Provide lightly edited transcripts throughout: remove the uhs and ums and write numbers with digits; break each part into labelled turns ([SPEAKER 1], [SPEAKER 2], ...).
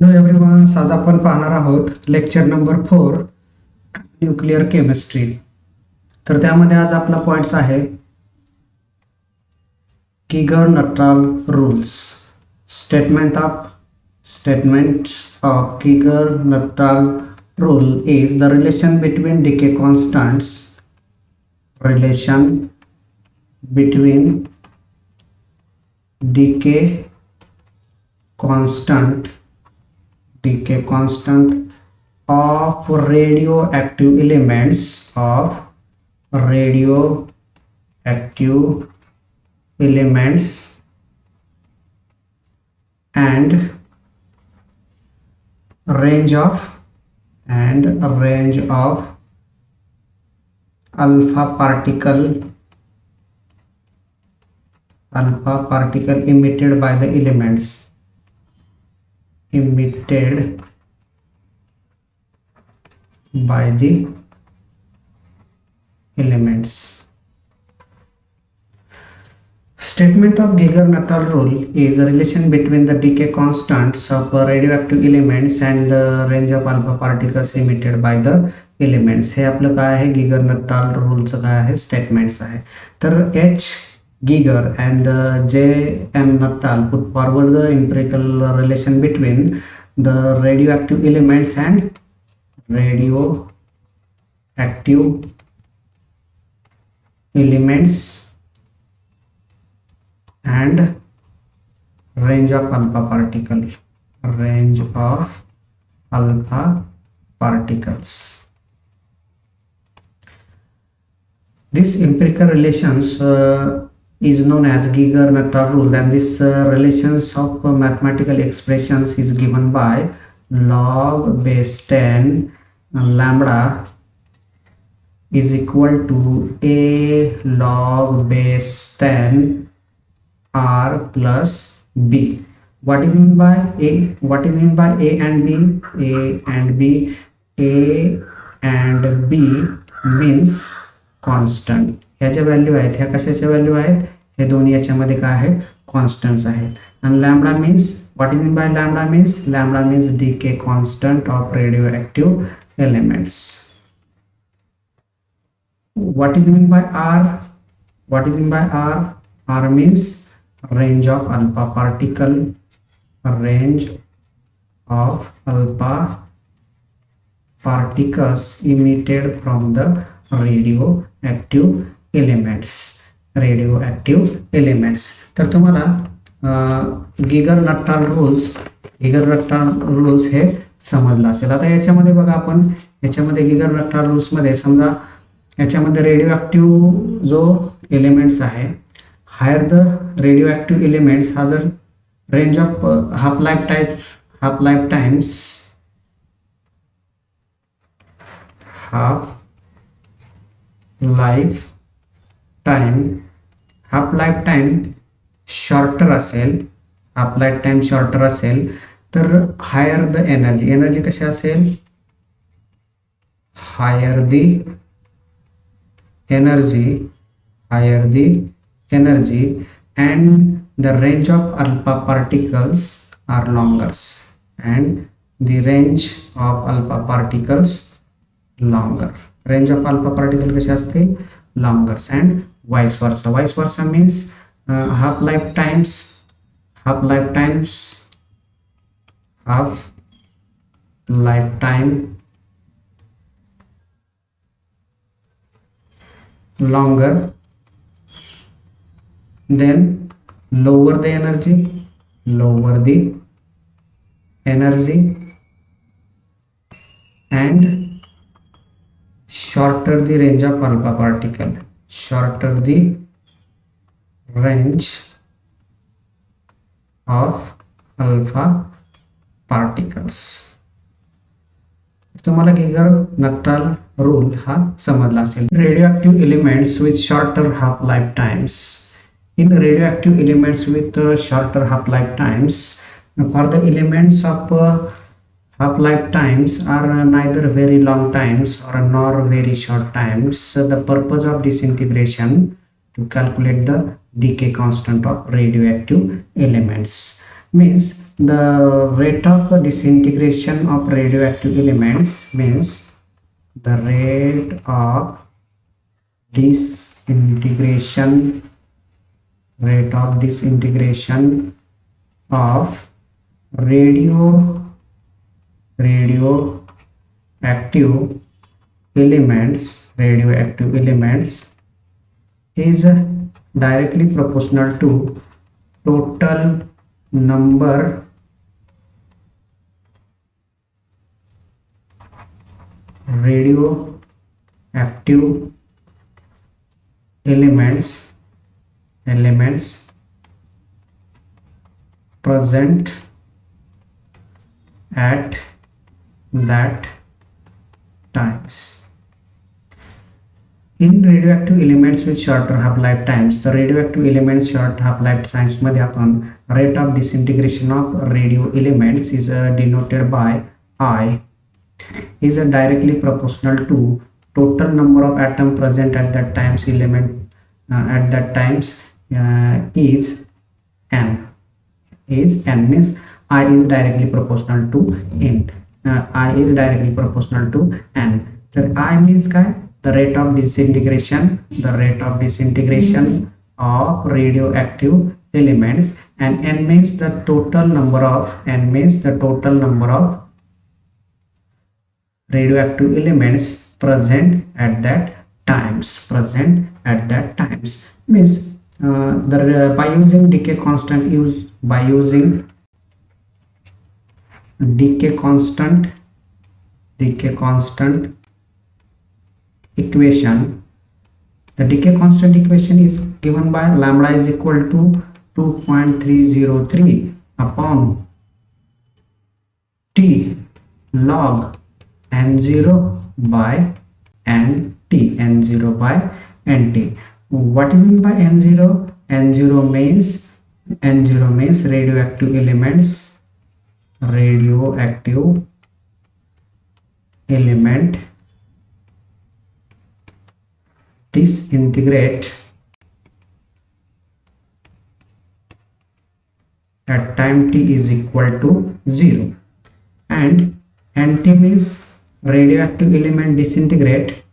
[SPEAKER 1] Hello everyone, आज आपण पाहणार आहोत लेक्चर नंबर 4 न्यूक्लिअर केमिस्ट्री. तर त्यामध्ये आज आपला पॉइंट्स आहे Geiger-Nuttall rules. Statement of Geiger-Nuttall rule is the relation between decay constants decay constant of radioactive elements and range of alpha particle emitted by the elements Statement of Geiger-Natal rule is a relation between the decay constants of radioactive elements and the range of alpha particles emitted by the elements. हे आपलं काय आहे, Geiger-Natal रूलचं काय आहे, statements आहे. तर H. Geiger and J.M. Natal put forward the empirical relation between the radioactive elements and range of alpha particles. This empirical relations is known as Geiger-Natal rule, and this relations of mathematical expressions is given by log base 10 lambda is equal to a log base 10 r plus b. What is meant by a? What is meant by a and b? A and b means constant. ह्या ज्या value आहेत ह्या कशाच्या value आहेत, हे दोन्ही याच्यामध्ये काय आहेत, कॉन्स्टंट्स आहेत. आणि lambda means, what is mean by lambda means decay constant of radioactive elements. What is mean by r? What is mean by r? R means range of alpha particles emitted from the radioactive elements. तर तुम्हाला Geiger-Natal rules हे समजलं असेल. आता याच्यामध्ये बघा, आपण याच्यामध्ये Geiger-Natal rules मध्ये समजा याच्यामध्ये रेडिओएक्टिव्ह जो एलिमेंट्स आहे, हायर द रेडिओएक्टिव्ह एलिमेंट्स हा जर range of half life time shorter असेल, तर हायर द एनर्जी कशी असेल, higher the energy and the range of alpha particles are longer, range of alpha particle कसे असतील, longer, and vice versa means half lifetimes longer, then lower the energy and shorter the range of alpha particles. तुम्हाला Geiger-Natal rule हा समजला असेल. Radioactive elements with shorter half life times. In radioactive elements with shorter half life times, for the elements of half life times are neither very long times or nor very short times. The purpose of disintegration to calculate the decay constant of radioactive elements means the rate of disintegration of radioactive elements means the rate of disintegration of radioactive elements is directly proportional to total number radioactive elements present at that times. In radioactive elements with shorter half-life times, the radioactive elements short half-life times मध्ये आपण rate of disintegration of radio elements is denoted by I is directly proportional to total number of atom present at that times is n means I is directly proportional to n. I is directly proportional to n. तर I means काय, the rate of disintegration of radioactive elements, and n means the total number of radioactive elements present at that times means by using decay constant equation. The decay constant equation is given by lambda is equal to 2.303 upon T log n0 by nt. What is meant by n0? n0 means radioactive element disintegrate at time t is equal to 0, and nt means radioactive element disintegrate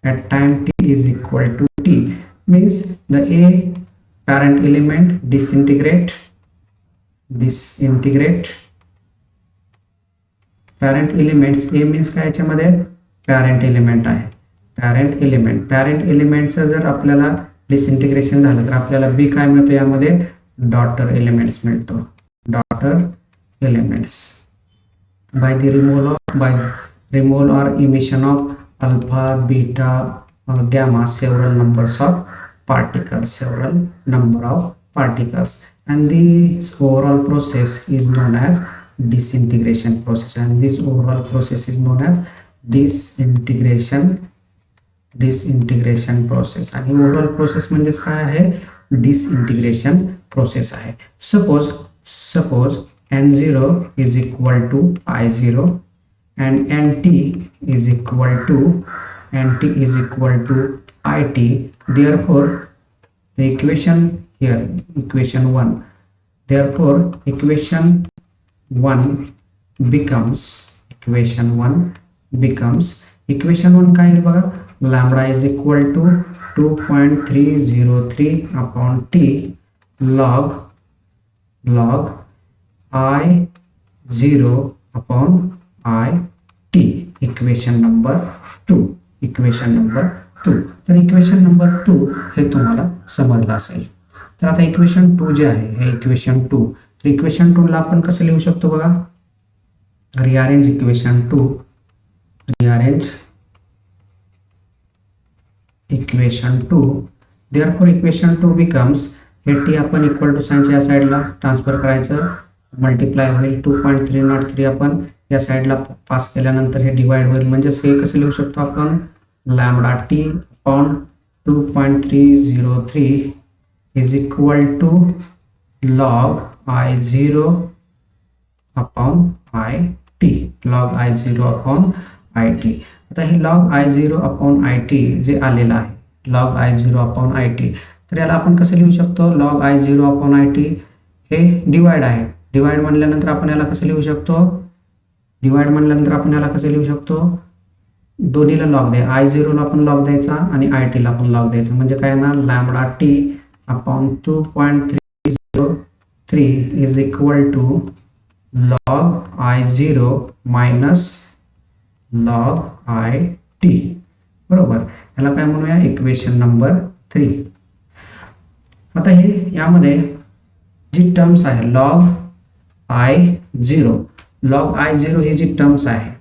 [SPEAKER 1] at time t is equal to t, means the A parent element disintegrate parent elements. A means काय याच्यामध्ये parent element आहे. parent elementचं जर आपल्याला डिसइंटिग्रेशन झालं तर आपल्याला B काय मिळतो, यामध्ये डॉटर एलिमेंट्स मिळतो. by the removal or emission of alpha, beta or gamma several number of particles, and this overall process is known as disintegration process, and this overall process is known as disintegration process. आणि overall process म्हणजे काय आहे, disintegration process आहे. suppose n0 is equal to I0 and nt is equal to it. Therefore the equation 1 becomes काय आहे बघा, lambda is equal to 2.303 upon t log I0 upon it. Equation number 2. तर equation number 2 हे तुम्हाला समजलं असेल. तर आता इक्वेशन 2 जे आहे हे इक्वेशन 2, तर इक्वेशन 2 ला आपण कसं लिहू शकतो बघा, rearrange equation 2. therefore equation 2 becomes, हे टी आपण इक्वल टू साइनच्या या साईडला ट्रान्सफर करायचं, मल्टिप्लाय होईल 2.303 आपण या साईडला पास केल्यानंतर हे डिवाइड होईल. म्हणजे हे कसं लिहू शकतो आपण, lambda T upon 2.303 is equal to log I0 upon IT. I T. आता हे log I zero upon I T जे आलेलं आहे log I zero upon I T, तर याला आपण कसं लिहू शकतो? Log I zero upon I T हे डिवाइड आहे. डिवाइड म्हणल्यानंतर आपण याला कसं लिहू शकतो? डिवाइड म्हणल्यानंतर आपण याला कसं लिहू शकतो? दोन्हीला लॉग द्या, आय झिरोला पण लॉग द्यायचा आणि आय टीला पण लॉग द्यायचा. म्हणजे काय ना, lambda T upon 2.303 is equal to log I zero minus log I T. बरोबर, याला काय म्हणूया? Equation number 3. आता हे यामध्ये जी टर्म्स आहे log I zero, log I zero ही जी टर्म्स आहे,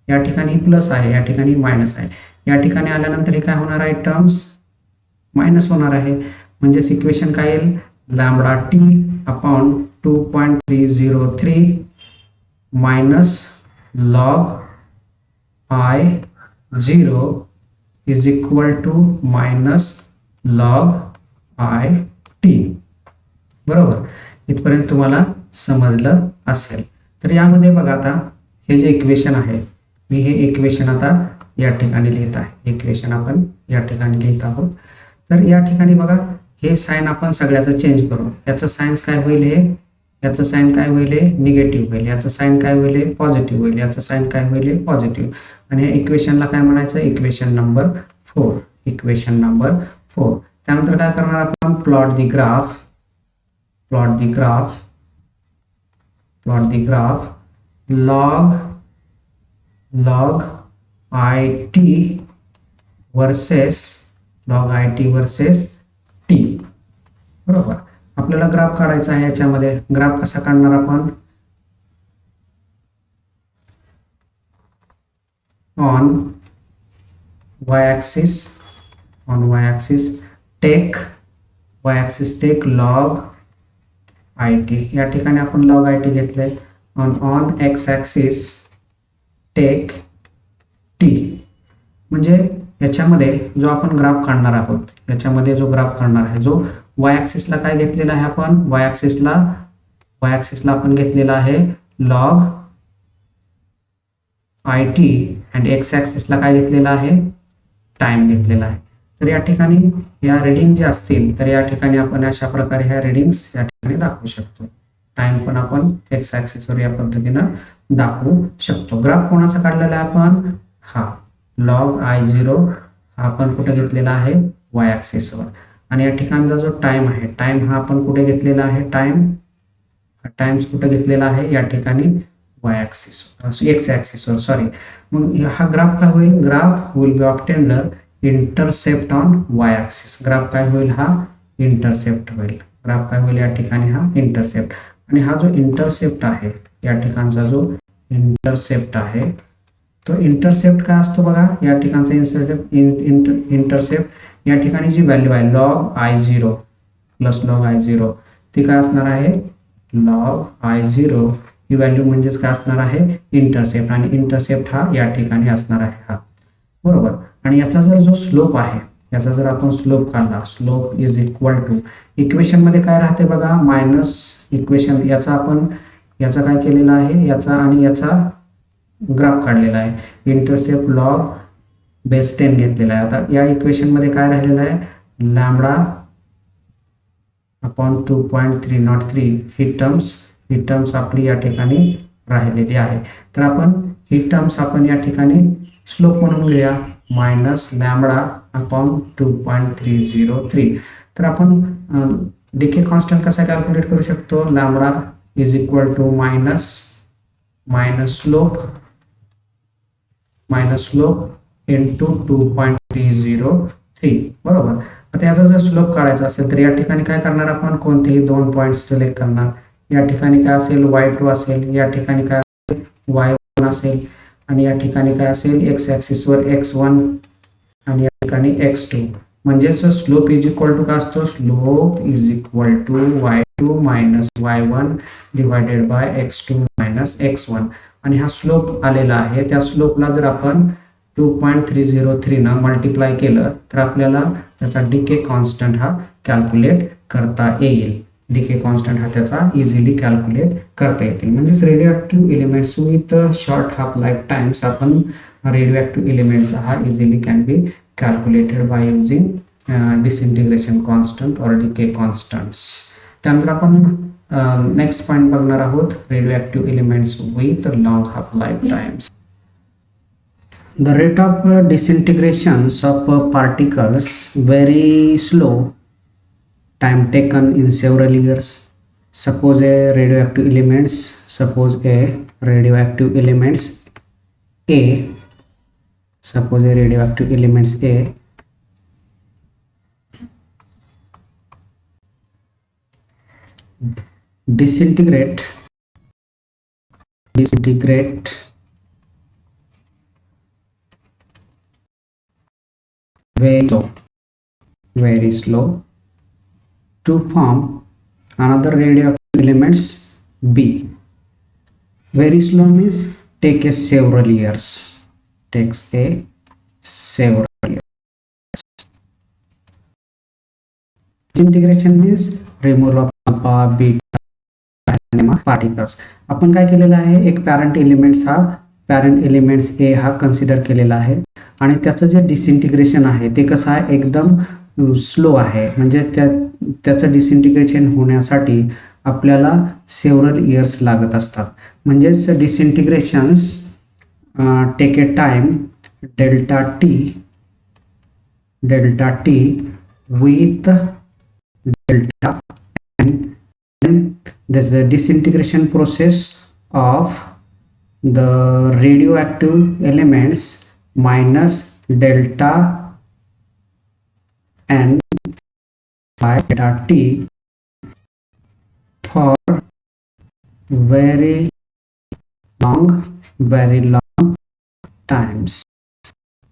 [SPEAKER 1] या ठिकाणी प्लस आहे, या ठिकाणी मायनस आहे. या ठिकाणी आल्यानंतर हे काय होणार आहे? टर्म्स मायनस होणार आहे. म्हणजेच इक्वेशन काय येईल? Lambda T upon 2.303 minus log I zero is equal to minus log I T. बरोबर, इथपर्यंत तुम्हाला समजलं असेल. तर यामध्ये बघा, आता हे जे इक्वेशन आहे, मी हे इक्वेशन आता या ठिकाणी लिहित आहे. इक्वेशन आपण या ठिकाणी लिहित आहोत. तर या ठिकाणी बघा, हे साइन आपण सगळ्याचं चेंज करू. याचं साइन्स काय होईल? हे याचं साइन काय होईल? निगेटिव्ह होईल. याचं साइन काय होईल? पॉझिटिव्ह होईल. याचं साइन काय होईल? पॉझिटिव्ह. आणि या इक्वेशनला काय म्हणायचं? Equation number 4. Equation number 4. त्यानंतर काय करणार आपण? Plot the graph, plot the graph, plot the graph log it versus log it versus t. बरोबर, आपल्याला ग्राफ काढायचा आहे. याच्यामध्ये ग्राफ कसा काढणार आपण? On y axis, on y axis take log it. या ठिकाणी आपण log it घेतले. on x axis take T. म्हणजे याच्यामध्ये जो आपण ग्राफ काढणार आहोत, याच्यामध्ये जो ग्राफ काढणार आहे, जो वाय ऍक्सिसला काय घेतलेला आहे आपण? वाय ऍक्सिसला आपण घेतलेला आहे log I T and X ऍक्सिसला काय घेतलेला आहे? टाइम घेतलेला आहे. तर या ठिकाणी या रिडिंग जे असतील, तर या ठिकाणी आपण अशा प्रकारे ह्या रिडिंग्स या ठिकाणी दाखवू शकतो. टाइम पण आपण एक्स ऍक्सिसवर या पद्धतीनं दाखवू शकतो. ग्राफ कोणाचा काढलेला आहे आपण? हा लॉग आय झिरो हा आपण कुठे घेतलेला आहे? वाय ऍक्सिसवर. आणि या ठिकाणचा जो टाइम आहे, टाइम हा आपण कुठे घेतलेला आहे? टाइम्स कुठे घेतलेला आहे? या ठिकाणी वाय ऍक्सिस, एक्स ऍक्सिसवर, सॉरी. मग हा ग्राफ काय होईल? Graph will be obtained intercept on Y axis. Graph काय होईल? हा इंटरसेप्ट होईल. ग्राफ काय होईल? या ठिकाणी हा इंटरसेप्ट. आणि हा जो इंटरसेप्ट आहे, या ठिकाणचा जो इंटरसेप्ट आहे, तो इंटरसेप्ट काय असतो बघा? या ठिकाणचा इंटरसेप्ट या ठिकाणी जी व्हॅल्यू आहे log I zero plus log I zero, ती काय असणार आहे? Log I zero he value म्हणजेच काय असणार आहे? इंटरसेप्ट. आणि इंटरसेप्ट हा या ठिकाणी असणार आहे हा. बरोबर. आणि याचा जर जो स्लोप आहे, याचा जर आपण स्लोप काढला, slope is equal to, equation मध्ये काय राहते बघा? मायनस इक्वेशन, याचा आपण याचा काय केलेला आहे? याचा आणि याचा ग्राफ काढलेला आहे. इंटरसेप्ट लॉग बेस 10 घेतलेला आहे. आता या इक्वेशन मध्ये काय राहिलेलं आहे? लॅम्बडा अपॉन 2.303 ही टर्म्स आपली या ठिकाणी राहिलेली आहे. तर आपण ही टर्म्स आपण या ठिकाणी स्लोप म्हणून लिहूया, मायनस लॅम्बडा अपॉन 2.303. तर आपण डीके कॉन्स्टंट कसा कॅल्क्युलेट करू शकतो? Lambda is equal to minus slope into 2.303. बरोबर. आता याचा जर स्लोप काढायचा असेल तर या ठिकाणी काय करणार आपण? कोणतेही 2 पॉईंट्स सिलेक्ट करणार. या ठिकाणी काय असेल? y2 असेल, या ठिकाणी काय असेल? y1 असेल, आणि या ठिकाणी काय असेल? एक्स ऍक्सिसवर x1 आणि या ठिकाणी x2. म्हणजेच स्लोप इज इक्वल टू काय असतो? Slope is equal to y2 minus y1 divided by x2 minus x1. आणि हा स्लोप आलेला आहे, त्या स्लोपला जर आपण 2.303 न मल्टिप्लाय केलं तर आपल्याला त्याचा डीके कॉन्स्टंट हा कॅल्क्युलेट करता येईल. डीके कॉन्स्टंट हा त्याचा इझिली कॅल्क्युलेट करता येतील. म्हणजेच radio active elements with short half life times आपण radioactive elements are easily can be calculated by using disintegration constant or decay constants. त्यानंतर आपण नेक्स्ट पॉइंट बघणार आहोत radioactive elements with long half life times. The rate of disintegrations of particles very slow, time taken in several years. Suppose a radioactive elements A, suppose a radioactive elements A disintegrate very slow to form another radioactive elements B. Very slow means takes a several years. Disintegration means removal of alpha, beta, gamma particles. आपण काय केलेलं आहे, एक parent elements ए हा consider केलेला आहे आणि त्याचं जे डिसइंटिग्रेशन आहे ते कसं आहे, एकदम स्लो आहे. म्हणजे त्याचं डिसइंटिग्रेशन होण्यासाठी आपल्याला सेव्हरल इयर्स लागत असतात. म्हणजेच disintegrations take a time delta T with delta N. This is the disintegration process of the radioactive elements minus delta n by delta t for very long times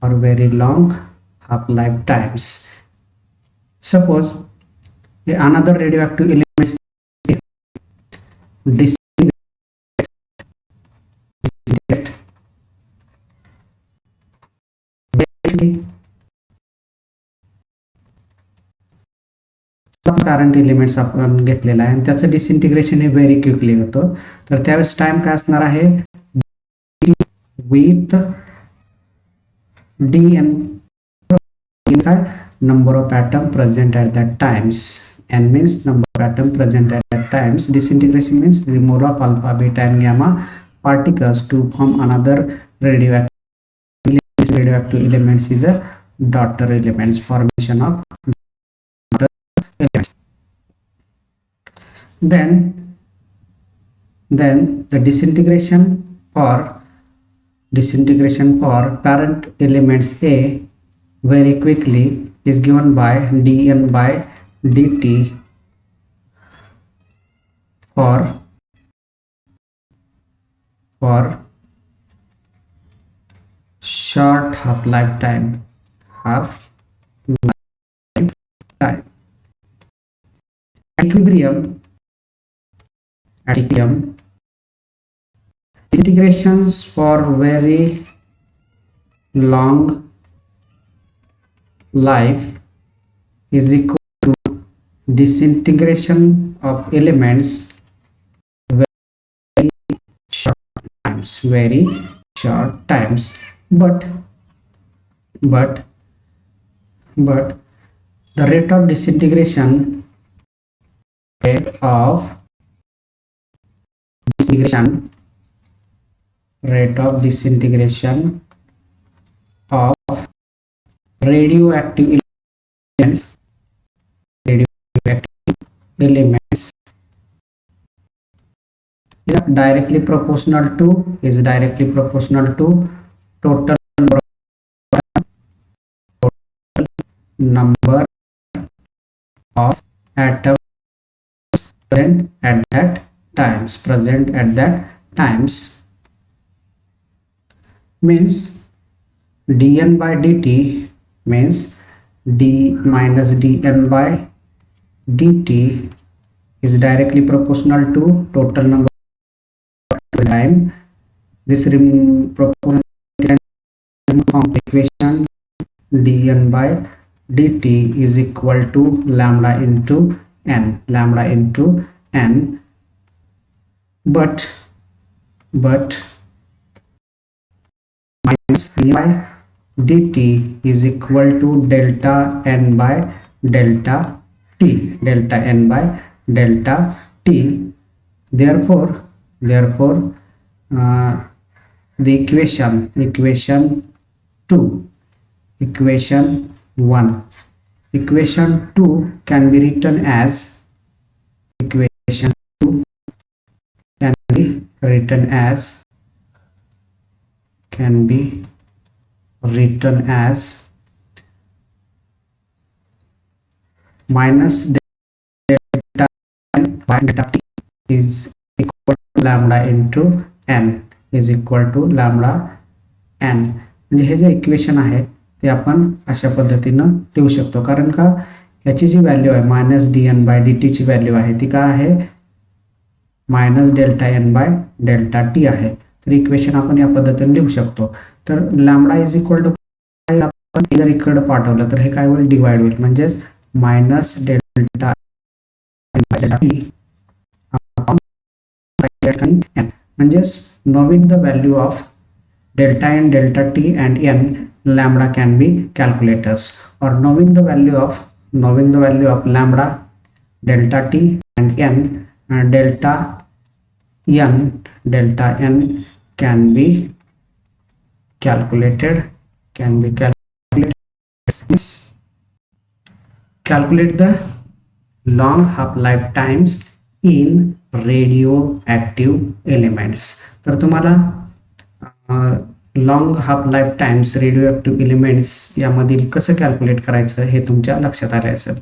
[SPEAKER 1] or very long half-life times. Suppose another radioactive element disintegrate current elements आपण घेतलेला आहे आणि त्याचं डिसइंटिग्रेशन हे very quickly होतं. तर त्यावेळेस time काय असणार आहे, विथ डी एन काय number of atom present at that times. N means number of atom present at that times. Disintegration means removal of alpha, beta and gamma particles to form another radioactive elements is a daughter elements, formation of daughter elements. Then the disintegration for parent elements A very quickly is given by dN by dt for short half-life time. Equilibrium integrations for very long life is equal to disintegration of elements very short times, but the rate of disintegration of radioactive elements is directly proportional to total number of atoms present at that times. Means dN by dt means d minus dN by dt is directly proportional to total number of time. This proportional equation dN by dt is equal to lambda into n, but by dt is equal to delta n by delta t, delta n by delta t. Therefore the equation 2, equation 1, equation 2 can be written as equation 2 can be written as minus delta n by delta t is equal to lambda into n is equal to lambda n. म्हणजे हे जे equation आहे ते आपण अशा पद्धतीनं लिहू शकतो, कारण का याची जी व्हॅल्यू आहे minus D N by D T ची व्हॅल्यू आहे ती काय आहे, minus delta N by delta T आहे. तर इक्वेशन आपण या पद्धतीने लिहू शकतो. तर लॅम्बडा इज इक्वल टू आपण जर इकडे पाठवलं तर हे काय होईल, डिवाइड होईल, म्हणजेच मायनस डेल्टा टी म्हणजेच knowing the value of delta n, delta t and n, lambda can be calculated, or knowing the value of lambda, delta t and n, delta n can be calculated. Calculate the long half-life times in radioactive elements. तर तुम्हाला long half life times radio active elements यामधील कसं calculate करायचं हे तुमच्या लक्षात आले असेल.